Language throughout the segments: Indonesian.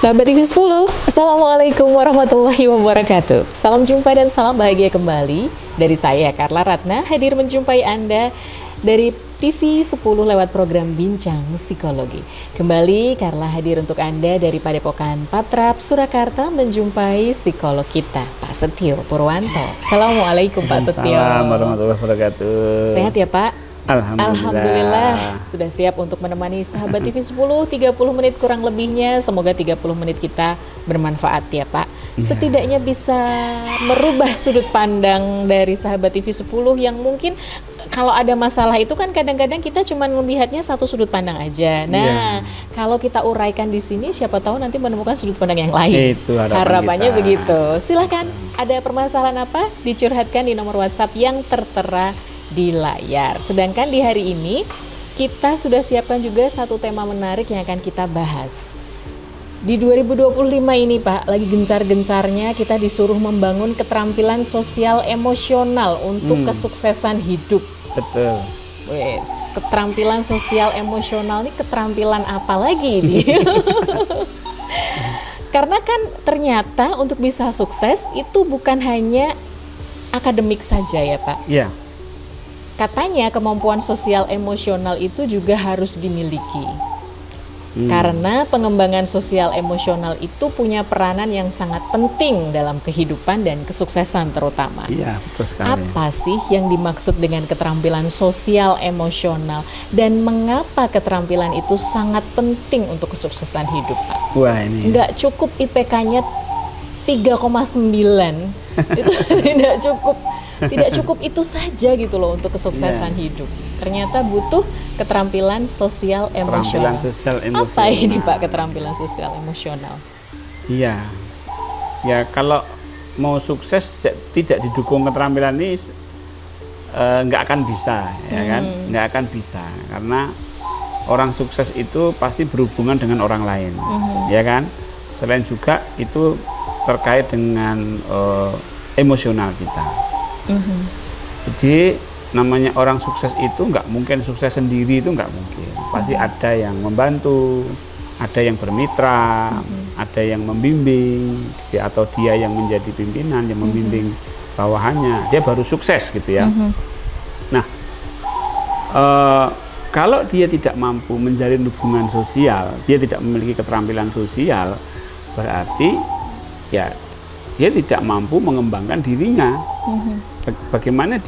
Sahabat TV 10, Assalamualaikum warahmatullahi wabarakatuh. Salam jumpa dan salam bahagia kembali dari saya, Carla Ratna, hadir menjumpai Anda dari TV 10 lewat program Bincang Psikologi. Kembali Carla hadir untuk Anda dari Padepokan Patrap, Surakarta, menjumpai psikolog kita, Pak Setio Purwanto. Assalamualaikum Pak Setio. Assalamualaikum warahmatullahi wabarakatuh. Sehat ya Pak? Alhamdulillah sudah siap untuk menemani sahabat TV 10 30 menit kurang lebihnya. Semoga 30 menit kita bermanfaat ya Pak. Setidaknya bisa merubah sudut pandang dari sahabat TV 10 yang mungkin kalau ada masalah itu kan kadang-kadang kita cuma melihatnya satu sudut pandang aja. Nah, kalau kita uraikan di sini siapa tahu nanti menemukan sudut pandang yang lain. Itu harapannya kita. begitu. Silahkan, ada permasalahan apa? Dicurhatkan di nomor WhatsApp yang tertera di layar. Sedangkan di hari ini kita sudah siapkan juga satu tema menarik yang akan kita bahas. Di 2025 ini Pak, lagi gencar-gencarnya kita disuruh membangun keterampilan sosial emosional untuk kesuksesan hidup. Betul. Wes, keterampilan sosial emosional ini keterampilan apa lagi ini? Karena kan ternyata untuk bisa sukses itu bukan hanya akademik saja ya Pak. Iya. Katanya kemampuan sosial emosional itu juga harus dimiliki. Karena pengembangan sosial emosional itu punya peranan yang sangat penting dalam kehidupan dan kesuksesan terutama. Iya, betul sekali. Apa sih yang dimaksud dengan keterampilan sosial emosional dan mengapa keterampilan itu sangat penting untuk kesuksesan hidup, Pak? Wah, ini. Nggak cukup IPK-nya 3,9. Itu tidak cukup itu saja gitu loh untuk kesuksesan hidup. Ternyata butuh keterampilan sosial emosional. Apa ini Pak keterampilan sosial emosional? Iya. Ya kalau mau sukses tidak didukung keterampilan ini nggak akan bisa, ya kan? Nggak akan bisa karena orang sukses itu pasti berhubungan dengan orang lain, ya kan? Selain juga itu terkait dengan emosional kita. Jadi namanya orang sukses itu nggak mungkin sukses sendiri, itu nggak mungkin. Pasti ada yang membantu, ada yang bermitra, ada yang membimbing, atau dia yang menjadi pimpinan yang membimbing bawahannya, dia baru sukses gitu ya. Nah, kalau dia tidak mampu menjalin hubungan sosial, dia tidak memiliki keterampilan sosial, berarti ya dia tidak mampu mengembangkan dirinya. Bagaimana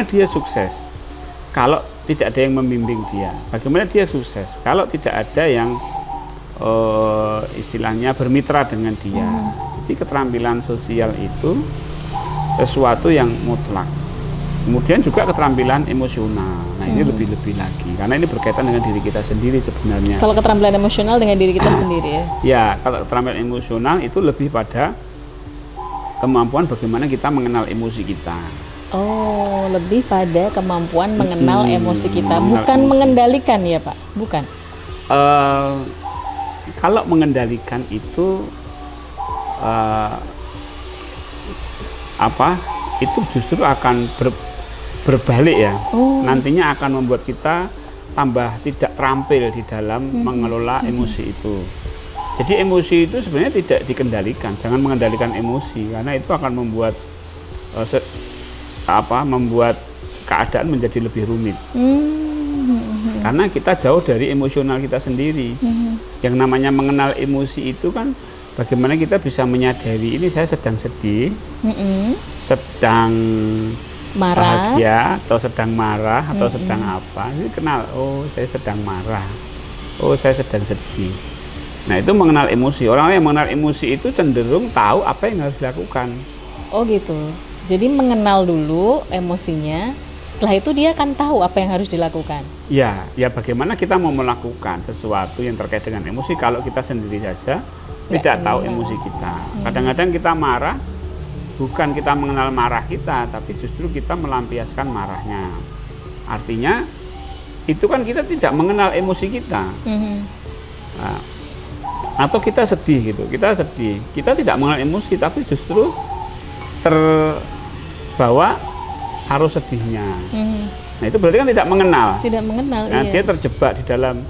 dia sukses kalau tidak ada yang membimbing dia? Bagaimana dia sukses kalau tidak ada yang istilahnya bermitra dengan dia? Jadi keterampilan sosial itu sesuatu yang mutlak. Kemudian juga keterampilan emosional. Nah, ini lebih-lebih lagi karena ini berkaitan dengan diri kita sendiri sebenarnya. Kalau keterampilan emosional dengan diri kita sendiri ya? Ya, kalau keterampilan emosional itu lebih pada kemampuan bagaimana kita mengenal emosi kita. Oh, lebih pada kemampuan mengenal emosi kita, bukan mengendalikan ya Pak? Bukan. Kalau mengendalikan itu itu justru akan berbalik ya. Nantinya akan membuat kita tambah tidak terampil di dalam mengelola emosi itu. Jadi emosi itu sebenarnya tidak dikendalikan, jangan mengendalikan emosi karena itu akan membuat membuat keadaan menjadi lebih rumit. Karena kita jauh dari emosional kita sendiri. Yang namanya mengenal emosi itu kan bagaimana kita bisa menyadari ini saya sedang sedih, sedang marah, bahagia, atau sedang marah, atau sedang apa. Ini kenal, oh saya sedang marah, oh saya sedang sedih. Nah itu mengenal emosi. Orang yang mengenal emosi itu cenderung tahu apa yang harus dilakukan. Oh gitu. Jadi mengenal dulu emosinya, setelah itu dia akan tahu apa yang harus dilakukan. Ya bagaimana kita mau melakukan sesuatu yang terkait dengan emosi kalau kita sendiri saja tidak tahu emosi kita. Kadang-kadang kita marah, bukan kita mengenal marah kita, tapi justru kita melampiaskan marahnya. Artinya itu kan kita tidak mengenal emosi kita. Nah, atau kita sedih gitu, kita tidak mengenal emosi tapi justru terbawa arus sedihnya. Nah itu berarti kan tidak mengenal. Tidak mengenal. Nah, dia terjebak di dalam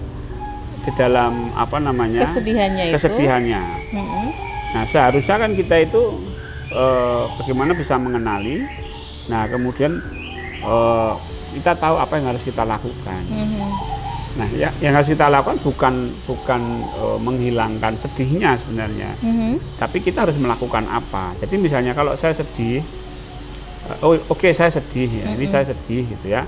apa namanya kesedihannya itu. Nah, seharusnya kan kita itu bagaimana bisa mengenali. Nah, kemudian kita tahu apa yang harus kita lakukan. Nah, yang harus kita lakukan bukan menghilangkan sedihnya sebenarnya, tapi kita harus melakukan apa. Jadi misalnya kalau saya sedih, oke, saya sedih ya, ini saya sedih gitu ya.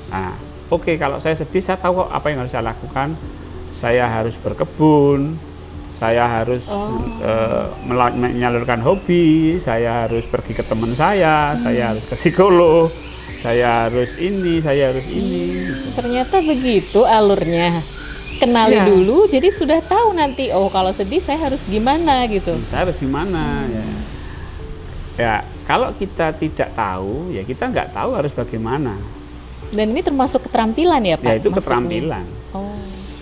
Nah, oke, kalau saya sedih, saya tahu apa yang harus saya lakukan. Saya harus berkebun, saya harus menyalurkan hobi, saya harus pergi ke teman saya harus ke psikolog. Saya harus ini. Ternyata begitu alurnya. Kenali dulu, jadi sudah tahu nanti. Oh, kalau sedih saya harus gimana gitu. Saya harus gimana ya. Ya, kalau kita tidak tahu, ya kita nggak tahu harus bagaimana. Dan ini termasuk keterampilan ya Pak? Ya, itu maksudnya? keterampilan. Oh.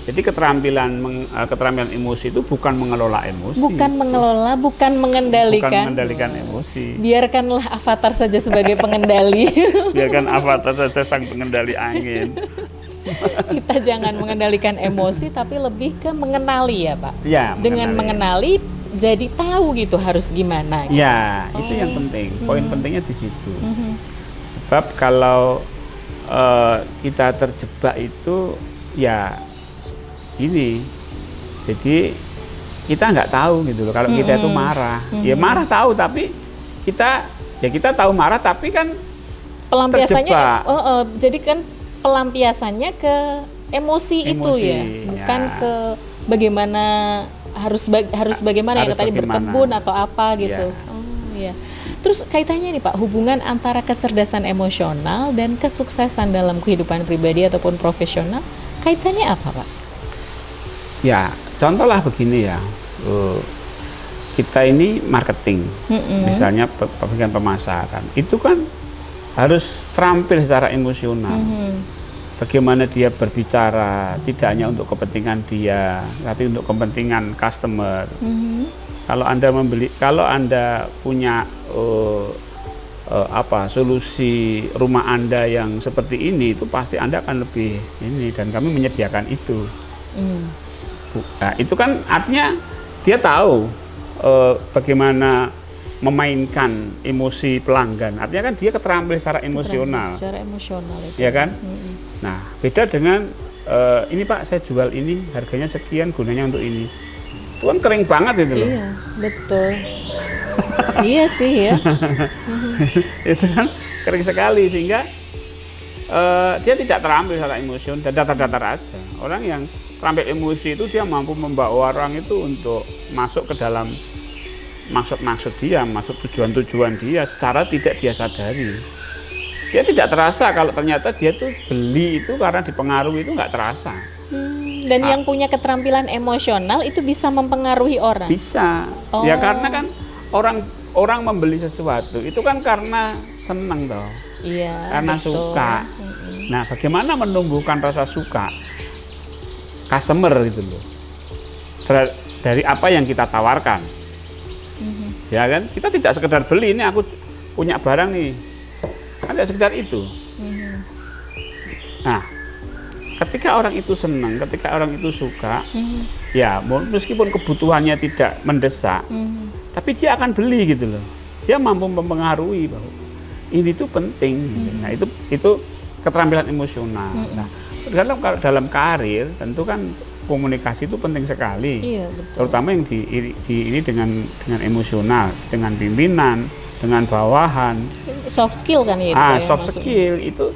Jadi keterampilan emosi itu bukan mengelola emosi. Bukan mengelola, bukan mengendalikan. Bukan mengendalikan emosi. Biarkanlah avatar saja sebagai pengendali. Biarkan avatar saja sang pengendali angin. Kita jangan mengendalikan emosi, tapi lebih ke mengenali ya Pak. Ya, dengan mengenali jadi tahu gitu harus gimana. Gitu. Ya, itu yang penting. Poin pentingnya di situ. Sebab kalau kita terjebak itu ya ini, jadi kita nggak tahu gitu loh. Kalau kita itu marah, ya marah tahu, tapi kita tahu marah, tapi kan pelampiasannya, jadi kan pelampiasannya ke emosi itu ya, bukan ke bagaimana harus bagaimana ya tadi berkebun atau apa gitu. Ya. Terus kaitannya nih Pak, hubungan antara kecerdasan emosional dan kesuksesan dalam kehidupan pribadi ataupun profesional, kaitannya apa Pak? Ya, contohlah begini ya, kita ini marketing, misalnya bagian pemasaran, itu kan harus terampil secara emosional. Bagaimana dia berbicara, tidak hanya untuk kepentingan dia, tapi untuk kepentingan customer. Kalau Anda punya solusi rumah Anda yang seperti ini, itu pasti Anda akan lebih ini, dan kami menyediakan itu. Nah, itu kan artinya dia tahu bagaimana memainkan emosi pelanggan. Artinya kan dia keterampilan secara emosional. Secara emosional itu. Ya kan? Nah, beda dengan ini Pak, saya jual ini, harganya sekian, gunanya untuk ini. Itu kan kering banget itu loh. Iya, betul. Iya sih ya. Itu kan kering sekali, sehingga dia tidak terampil secara emosional, dan datar-datar aja. Orang yang terampil emosi itu dia mampu membawa orang itu untuk masuk ke dalam maksud-maksud dia, masuk tujuan-tujuan dia secara tidak dia sadari. Dia tidak terasa kalau ternyata dia tuh beli itu karena dipengaruhi, itu nggak terasa. Dan yang punya keterampilan emosional itu bisa mempengaruhi orang? Bisa. Ya karena kan orang membeli sesuatu itu kan karena senang toh. Iya. Karena betul. Suka. Nah, bagaimana menumbuhkan rasa suka customer gitu loh, dari apa yang kita tawarkan. Ya kan, kita tidak sekedar beli, ini aku punya barang nih, kan tidak sekedar itu. Nah, ketika orang itu senang, ketika orang itu suka, ya meskipun kebutuhannya tidak mendesak, tapi dia akan beli gitu loh. Dia mampu mempengaruhi bahwa ini tuh penting. Nah, itu keterampilan emosional. Nah, dalam karir tentu kan komunikasi itu penting sekali. Iya, betul. Terutama yang ini dengan emosional, dengan pimpinan, dengan bawahan. Soft skill kan itu. Soft skill itu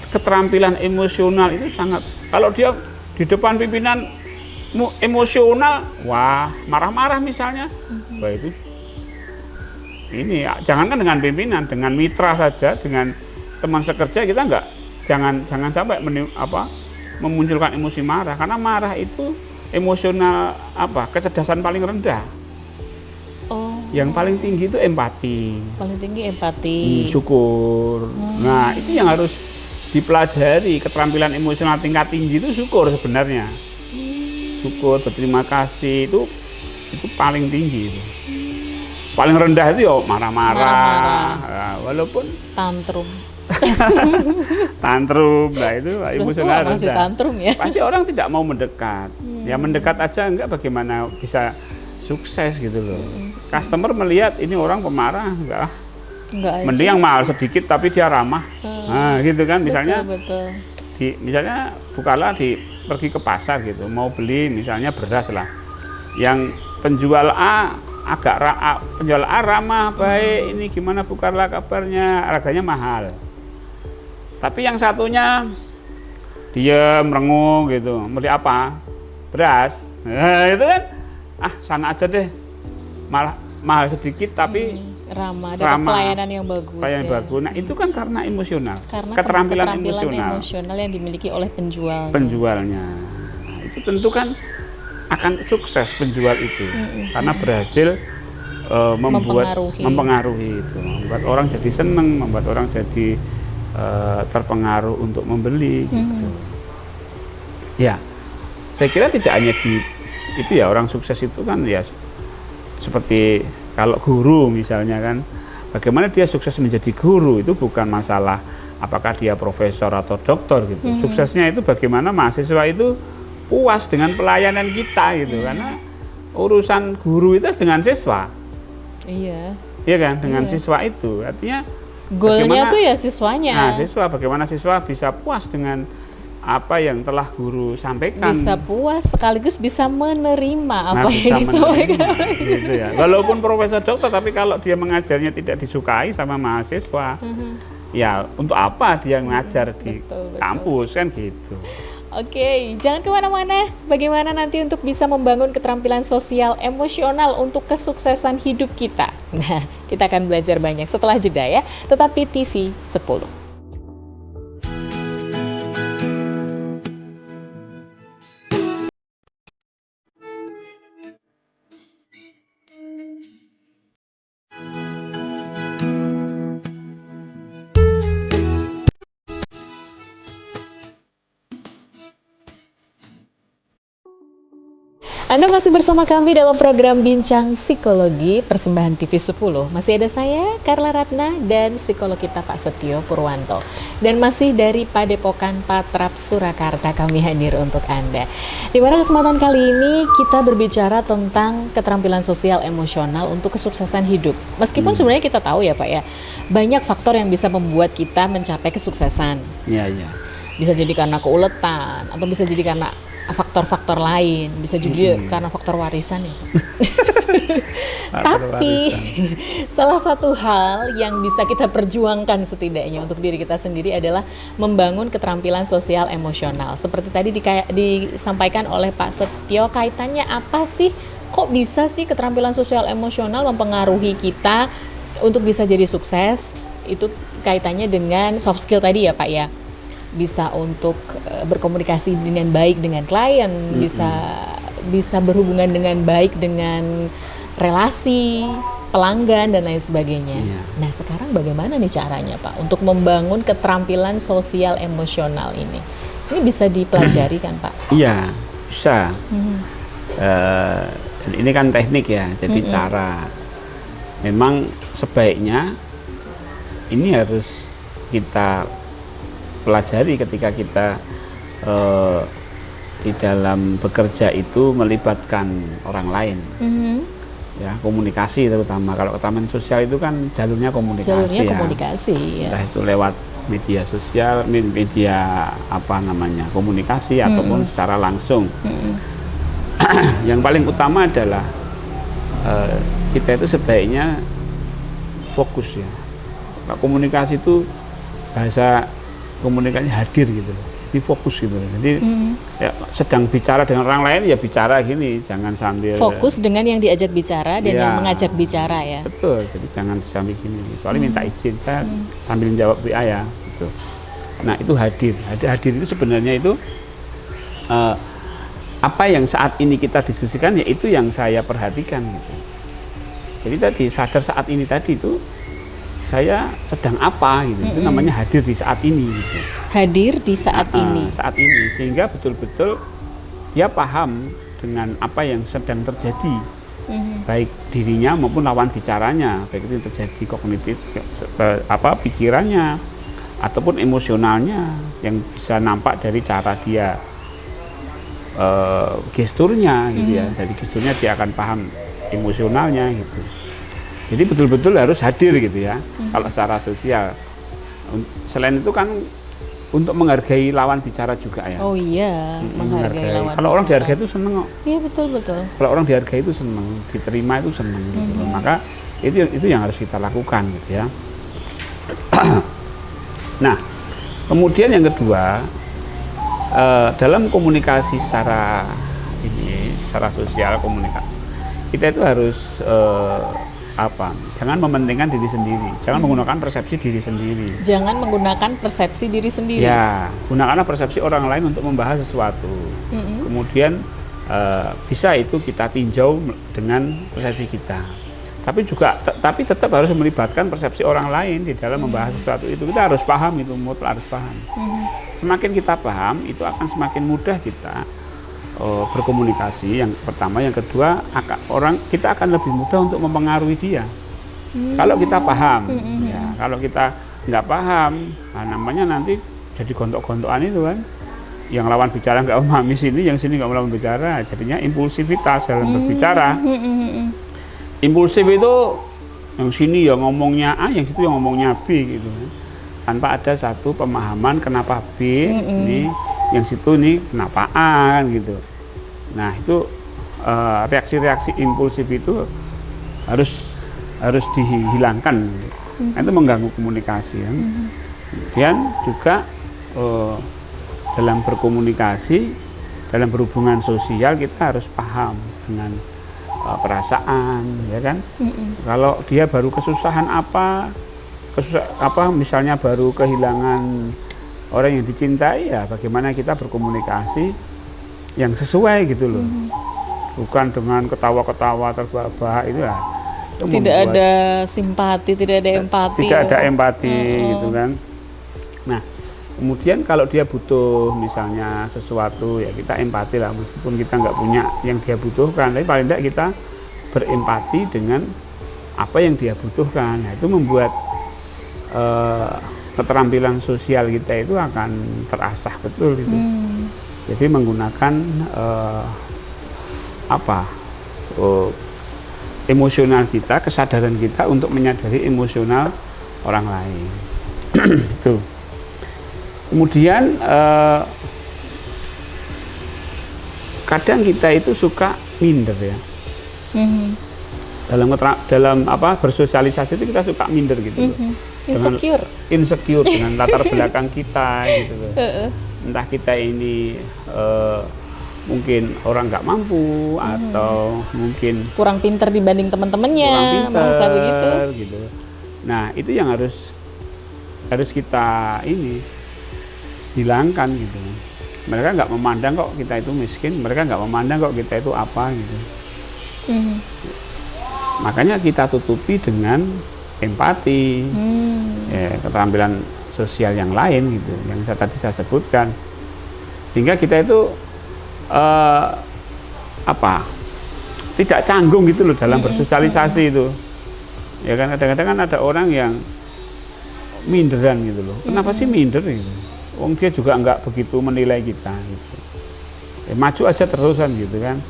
keterampilan emosional itu sangat. Kalau dia di depan pimpinan emosional, wah marah-marah misalnya, wah itu ini jangankan dengan pimpinan, dengan mitra saja, dengan teman sekerja kita jangan sampai memunculkan emosi marah, karena marah itu emosional kecerdasan paling rendah. Yang paling tinggi itu empati. Paling tinggi empati. Syukur. Nah, itu yang harus dipelajari. Keterampilan emosional tingkat tinggi itu syukur sebenarnya. Syukur, berterima kasih itu paling tinggi itu. Paling rendah itu ya marah-marah. Nah, walaupun tantrum. tantrum, nah itu Sudah emosional tua masih rendah. tantrum ya. Pasti orang tidak mau mendekat. Ya mendekat aja enggak, bagaimana bisa sukses gitu loh. Customer melihat ini orang pemarah, enggak, Enggak aja. mending yang mahal sedikit tapi dia ramah. Nah gitu kan, misalnya Betul. misalnya Bukala pergi ke pasar gitu, mau beli misalnya beras lah, yang penjual A penjual A ramah, baik, ini gimana Bukala kabarnya, harganya mahal. Tapi yang satunya dia merengung gitu, beli apa? Beras. Nah, itu kan, sana aja deh, malah mahal sedikit tapi Ramah, dapat pelayanan yang bagus. pelayanan ya. bagus. Nah itu kan karena emosional, Karena keterampilan emosional yang dimiliki oleh penjualnya. Nah, itu tentu kan akan sukses penjual itu, karena berhasil mempengaruhi itu, membuat orang jadi seneng, membuat orang jadi terpengaruh untuk membeli gitu. Ya, saya kira tidak hanya di itu ya, orang sukses itu kan ya seperti kalau guru misalnya kan, bagaimana dia sukses menjadi guru itu bukan masalah apakah dia profesor atau doktor gitu. Suksesnya itu bagaimana mahasiswa itu puas dengan pelayanan kita gitu, karena urusan guru itu dengan siswa. Iya. Iya kan, dengan siswa itu artinya goalnya tuh ya siswanya. Nah, bagaimana siswa bisa puas dengan apa yang telah guru sampaikan. Bisa puas sekaligus bisa menerima apa yang disampaikan. Gitu ya. Walaupun profesor dokter, tapi kalau dia mengajarnya tidak disukai sama mahasiswa, ya untuk apa dia mengajar di kampus kan gitu. Oke, jangan kemana-mana. Bagaimana nanti untuk bisa membangun keterampilan sosial emosional untuk kesuksesan hidup kita? Nah, kita akan belajar banyak setelah jeda ya. Tetap di TV 10. Anda masih bersama kami dalam program Bincang Psikologi persembahan TV 10. Masih ada saya, Carla Ratna, dan psikolog kita Pak Setio Purwanto. Dan masih dari Padepokan Patrap Surakarta kami hadir untuk Anda. Di mana kesempatan kali ini kita berbicara tentang keterampilan sosial emosional untuk kesuksesan hidup. Meskipun sebenarnya kita tahu ya Pak ya, banyak faktor yang bisa membuat kita mencapai kesuksesan. Iya, iya. Bisa jadi karena keuletan, atau bisa jadi karena faktor-faktor lain, bisa juga karena faktor warisan ya. Tapi salah satu hal yang bisa kita perjuangkan setidaknya untuk diri kita sendiri adalah membangun keterampilan sosial emosional. Seperti tadi disampaikan oleh Pak Setio, kaitannya apa sih? Kok bisa sih keterampilan sosial emosional mempengaruhi kita untuk bisa jadi sukses? Itu kaitannya dengan soft skill tadi ya Pak ya. Bisa untuk berkomunikasi dengan baik dengan klien, bisa berhubungan dengan baik dengan relasi pelanggan dan lain sebagainya. Nah, sekarang bagaimana nih caranya Pak untuk membangun keterampilan sosial emosional ini? Ini bisa dipelajari kan Pak? Iya, bisa. Ini kan teknik ya, jadi cara. Memang sebaiknya ini harus kita pelajari ketika kita di dalam bekerja itu melibatkan orang lain. Ya, komunikasi terutama. Kalau keterampilan sosial itu kan jalurnya komunikasi. Ya. Entah itu lewat media sosial, media apa namanya, komunikasi ataupun secara langsung. Yang paling utama adalah kita itu sebaiknya fokus ya. Komunikasi itu bahasa komunikasi hadir gitu, jadi fokus gitu. Jadi ya, sedang bicara dengan orang lain ya bicara gini, jangan sambil fokus dengan yang diajak bicara dan yang mengajak bicara ya. Betul, jadi jangan sambil gini. Soalnya minta izin saya sambil jawab WA ya, gitu. Nah itu hadir itu sebenarnya itu apa yang saat ini kita diskusikan ya itu yang saya perhatikan gitu. Jadi tadi sadar saat ini tadi itu saya sedang apa gitu, itu namanya hadir di saat ini gitu. Hadir di saat ini. Saat ini, sehingga betul-betul dia paham dengan apa yang sedang terjadi, baik dirinya maupun lawan bicaranya, baik itu terjadi kognitif, pikirannya, ataupun emosionalnya yang bisa nampak dari cara dia gesturnya gitu ya. Dari gesturnya dia akan paham emosionalnya gitu. Jadi betul-betul harus hadir gitu ya. Kalau secara sosial. Selain itu kan untuk menghargai lawan bicara juga ya. Oh iya, menghargai lawan Kalau orang bicara. dihargai itu seneng kok. Iya betul. Kalau orang dihargai itu seneng, diterima itu seneng gitu loh. Maka itu yang harus kita lakukan gitu ya. Nah, kemudian yang kedua, dalam komunikasi secara sosial komunikasi, kita itu harus jangan mementingkan diri sendiri, jangan menggunakan persepsi diri sendiri. Jangan menggunakan persepsi diri sendiri. Ya, gunakanlah persepsi orang lain untuk membahas sesuatu. Kemudian bisa itu kita tinjau dengan persepsi kita. Tapi tetap harus melibatkan persepsi orang lain di dalam membahas sesuatu itu. Kita harus paham itu, mutlak harus paham. Semakin kita paham, itu akan semakin mudah kita berkomunikasi. Yang pertama, yang kedua, kita akan lebih mudah untuk mempengaruhi dia. Kalau kita paham, ya, kalau kita nggak paham, namanya nanti jadi gontok-gontokan itu kan. Yang lawan bicara nggak memahami sini, yang sini nggak mau bicara, jadinya impulsivitas dalam berbicara. Impulsif itu yang sini ya ngomongnya A, yang situ yang ngomongnya B gitu, tanpa ada satu pemahaman kenapa B ini, yang situ ini kenapa A kan gitu. Nah itu reaksi-reaksi impulsif itu harus dihilangkan. Itu mengganggu komunikasi. Kemudian juga dalam berkomunikasi, dalam berhubungan sosial kita harus paham dengan perasaan, ya kan? Kalau dia baru kesusahan misalnya baru kehilangan orang yang dicintai, ya bagaimana kita berkomunikasi yang sesuai gitu loh. Bukan dengan ketawa-ketawa terbahak-bahak itu ya. Tidak ada simpati, tidak ada empati. Tidak ada empati gitu kan. Nah, kemudian kalau dia butuh misalnya sesuatu, ya kita empati lah, meskipun kita nggak punya yang dia butuhkan, tapi paling tidak kita berempati dengan apa yang dia butuhkan. Nah, itu membuat keterampilan sosial kita itu akan terasah betul gitu. Jadi menggunakan emosional kita, kesadaran kita untuk menyadari emosional orang lain. Tuh. Kemudian kadang kita itu suka minder ya. Dalam bersosialisasi itu kita suka minder gitu. Insecure dengan latar belakang kita gitu. Entah kita ini mungkin orang nggak mampu atau mungkin kurang pinter dibanding teman-temannya, merasa begitu. Gitu. Nah itu yang harus kita hilangkan gitu. Mereka nggak memandang kok kita itu miskin, mereka nggak memandang kok kita itu apa gitu. Makanya kita tutupi dengan empati, ya, keterampilan sosial yang lain gitu, yang tadi saya sebutkan, sehingga kita itu tidak canggung gitu loh dalam bersosialisasi itu. Ya kan kadang-kadang kan ada orang yang minderan gitu loh. Kenapa sih minder gitu? Wong dia juga nggak begitu menilai kita gitu. Maju aja terusan gitu kan.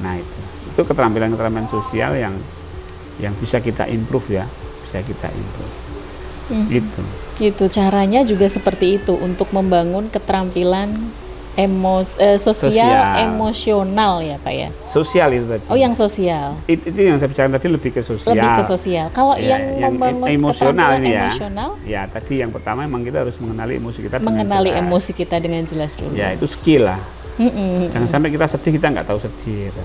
Nah itu keterampilan sosial yang bisa kita improve ya, bisa kita improve. Itu caranya juga seperti itu untuk membangun keterampilan sosial emosional ya Pak ya. Sosial itu tadi. Oh yang sosial. Itu yang saya bicarakan tadi lebih ke sosial. Lebih ke sosial. Kalau ya, yang membangun emosional ini ya. Emosional, ya tadi yang pertama memang kita harus mengenali emosi kita. Mengenali emosi kita dengan jelas dulu. Ya itu skill lah. Jangan sampai kita sedih kita nggak tahu sedih.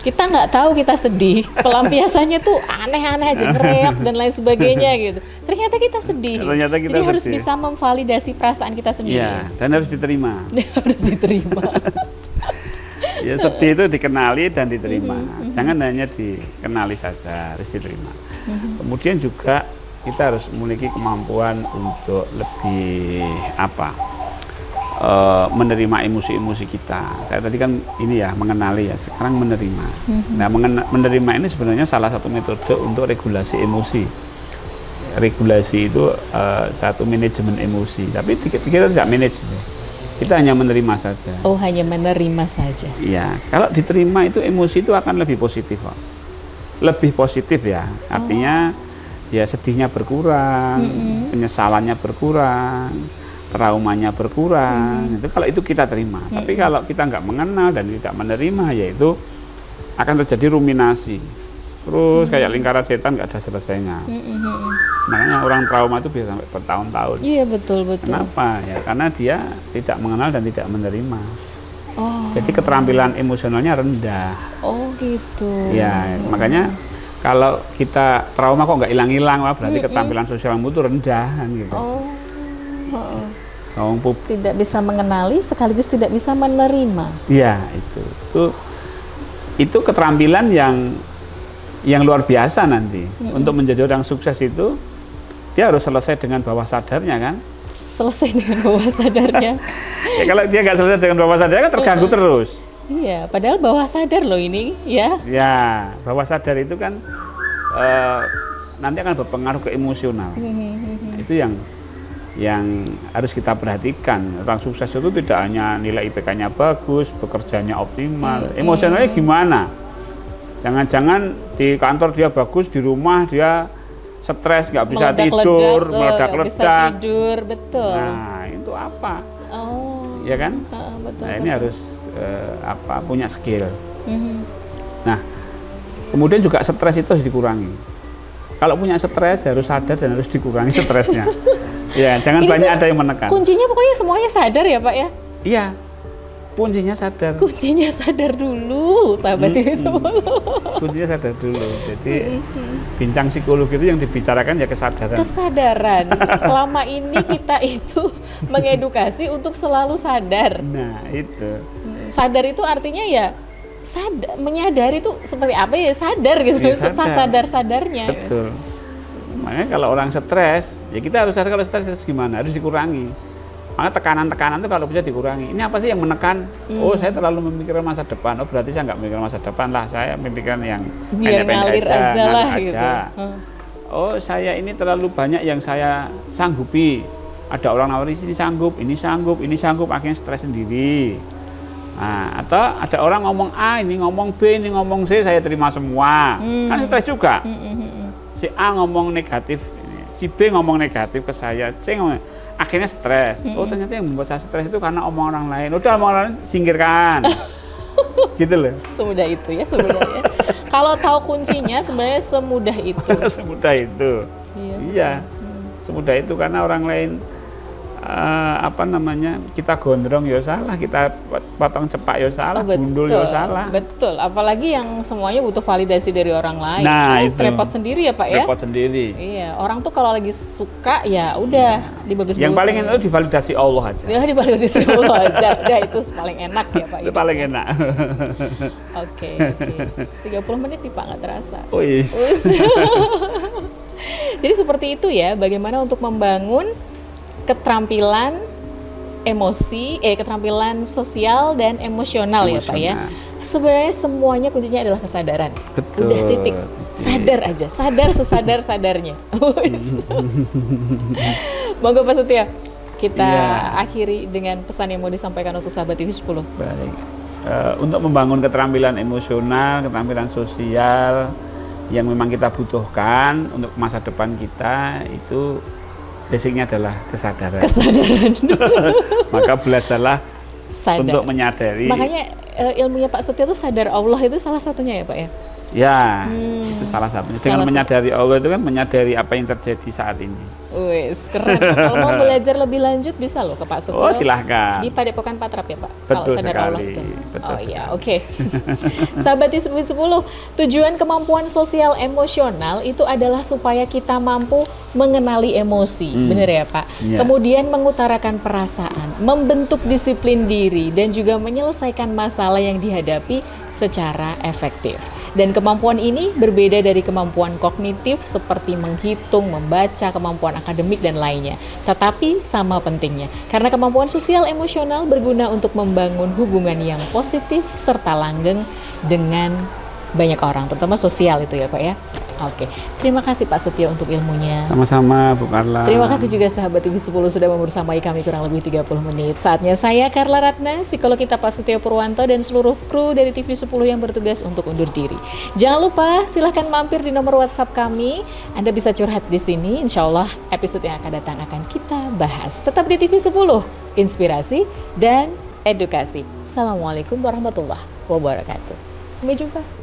Kita nggak tahu kita sedih, pelampiasannya tuh aneh-aneh aja, ngereok dan lain sebagainya gitu. Ternyata kita sedih. Jadi harus bisa memvalidasi perasaan kita sendiri. Ya, dan harus diterima. Harus diterima. Ya sedih itu dikenali dan diterima. Jangan hanya dikenali saja, harus diterima. Kemudian juga kita harus memiliki kemampuan untuk lebih menerima emosi-emosi kita. Saya tadi kan ini ya mengenali ya, sekarang menerima. Nah menerima ini sebenarnya salah satu metode untuk regulasi emosi. regulasi itu satu manajemen emosi, tapi kita tidak manage, kita hanya menerima saja. Oh, hanya menerima saja. Iya, kalau diterima itu emosi itu akan lebih positif kok. Lebih positif ya, artinya ya sedihnya berkurang, penyesalannya berkurang, traumanya berkurang. Itu kalau itu kita terima. Tapi kalau kita nggak mengenal dan tidak menerima, yaitu akan terjadi ruminasi. Terus kayak lingkaran setan nggak ada selesainya. Makanya orang trauma itu bisa sampai bertahun-tahun. Iya, betul. Kenapa? Ya karena dia tidak mengenal dan tidak menerima. Oh. Jadi keterampilan emosionalnya rendah. Oh, gitu. Ya, makanya kalau kita trauma kok nggak hilang-hilang, berarti keterampilan sosialmu itu rendah kan gitu. Tidak bisa mengenali sekaligus tidak bisa menerima. Iya, itu keterampilan yang luar biasa nanti. Untuk menjadi orang sukses itu dia harus selesai dengan bawah sadarnya kan. Selesai dengan bawah sadarnya. Ya kalau dia nggak selesai dengan bawah sadarnya kan terganggu terus. Iya, padahal bawah sadar loh ini ya. Ya, bawah sadar itu kan nanti akan berpengaruh ke emosional. Itu yang harus kita perhatikan. Orang sukses itu tidak hanya nilai IPK-nya bagus, bekerjanya optimal, emosionalnya gimana? Jangan-jangan di kantor dia bagus, di rumah dia stres, nggak bisa tidur, meledak-ledak. Betul. Nah, itu apa? Oh. Ya kan? Betul. Nah, ini harus punya skill. Nah, kemudian juga stres itu harus dikurangi. Kalau punya stres harus sadar dan harus dikurangi stresnya. Ya, jangan ini banyak ada yang menekan. Kuncinya pokoknya semuanya sadar ya, Pak ya? Iya. Kuncinya sadar. Kuncinya sadar dulu, sahabat TV semua. Kuncinya sadar dulu. Jadi bincang psikologi itu yang dibicarakan ya kesadaran. Kesadaran. Selama ini kita itu mengedukasi untuk selalu sadar. Nah, itu. Sadar itu artinya ya sadar, menyadari itu seperti apa ya, sadar gitu. Ya, sadar-sadarnya. Betul. Makanya kalau orang stres, ya kita harus sadar kalau stres gimana, harus dikurangi. Maka tekanan-tekanan itu kalau bisa dikurangi. Ini apa sih yang menekan? Oh, saya terlalu memikirkan masa depan. Oh, berarti saya nggak memikirkan masa depan lah. Saya memikirkan yang biar ngalir aja lah gitu. Oh, saya ini terlalu banyak yang saya sanggupi. Ada orang nawari sini sanggup, ini sanggup, akhirnya stres sendiri. Nah, atau ada orang ngomong A, ini ngomong B, ini ngomong C, saya terima semua. Kan stres juga. Si A ngomong negatif, si B ngomong negatif ke saya, C ngomong, akhirnya stres. Oh, ternyata yang membuat saya stres itu karena omong orang lain. Udah, omong orang lain singkirkan. Gitu loh. Semudah itu ya sebenarnya. Kalau tahu kuncinya sebenarnya semudah itu. Semudah itu. Iya. Semudah itu karena orang lain kita gondrong ya salah, kita potong cepak ya salah, gundul ya salah. Betul, apalagi yang semuanya butuh validasi dari orang lain. Nah, itu repot sendiri ya Pak ya. Repot sendiri. Iya, orang tuh kalau lagi suka ya udah dibagus-bagusin. Yang paling enak itu divalidasi Allah aja. Ya, divalidasi Allah aja. Udah itu paling enak ya Pak. Itu paling enak. Oke. 30 menit nih Pak, nggak terasa. Wis. Jadi seperti itu ya, bagaimana untuk membangun keterampilan keterampilan sosial dan emosional ya Pak ya. Sebenarnya semuanya kuncinya adalah kesadaran. Betul. Udah titik. Sadar aja, sadar sesadar-sadarnya. Monggo Pak Setia, kita akhiri dengan pesan yang mau disampaikan untuk sahabat TV 10. Baik. Untuk membangun keterampilan emosional, keterampilan sosial yang memang kita butuhkan untuk masa depan kita, itu basicnya adalah kesadaran. Maka belajarlah untuk menyadari. Makanya ilmunya Pak Setia itu sadar Allah itu salah satunya ya Pak ya? Ya, itu salah satunya. Dengan menyadari Allah itu kan menyadari apa yang terjadi saat ini. Wis, keren. Kalau mau belajar lebih lanjut bisa loh ke Pak Setia. Oh, silahkan. Di Padepokan Patrap ya Pak? Betul kalau sadar sekali. Allah itu. Betul iya, oke. Sahabat TV 10, tujuan kemampuan sosial emosional itu adalah supaya kita mampu mengenali emosi, benar ya Pak? Ya. Kemudian mengutarakan perasaan, membentuk disiplin diri, dan juga menyelesaikan masalah yang dihadapi secara efektif. Dan kemampuan ini berbeda dari kemampuan kognitif seperti menghitung, membaca, kemampuan akademik, dan lainnya. Tetapi sama pentingnya, karena kemampuan sosial emosional berguna untuk membangun hubungan yang positif serta langgeng dengan banyak orang, terutama sosial itu ya Pak ya. Oke, terima kasih Pak Setio untuk ilmunya. Sama-sama Bu Carla. Terima kasih juga sahabat TV 10 sudah membersamai kami kurang lebih 30 menit. Saatnya saya Carla Ratna, psikolog kita Pak Setio Purwanto dan seluruh kru dari TV 10 yang bertugas untuk undur diri. Jangan lupa silahkan mampir di nomor WhatsApp kami. Anda bisa curhat di sini. Insya Allah episode yang akan datang akan kita bahas. Tetap di TV 10, inspirasi dan edukasi. Assalamualaikum warahmatullahi wabarakatuh. Sampai jumpa.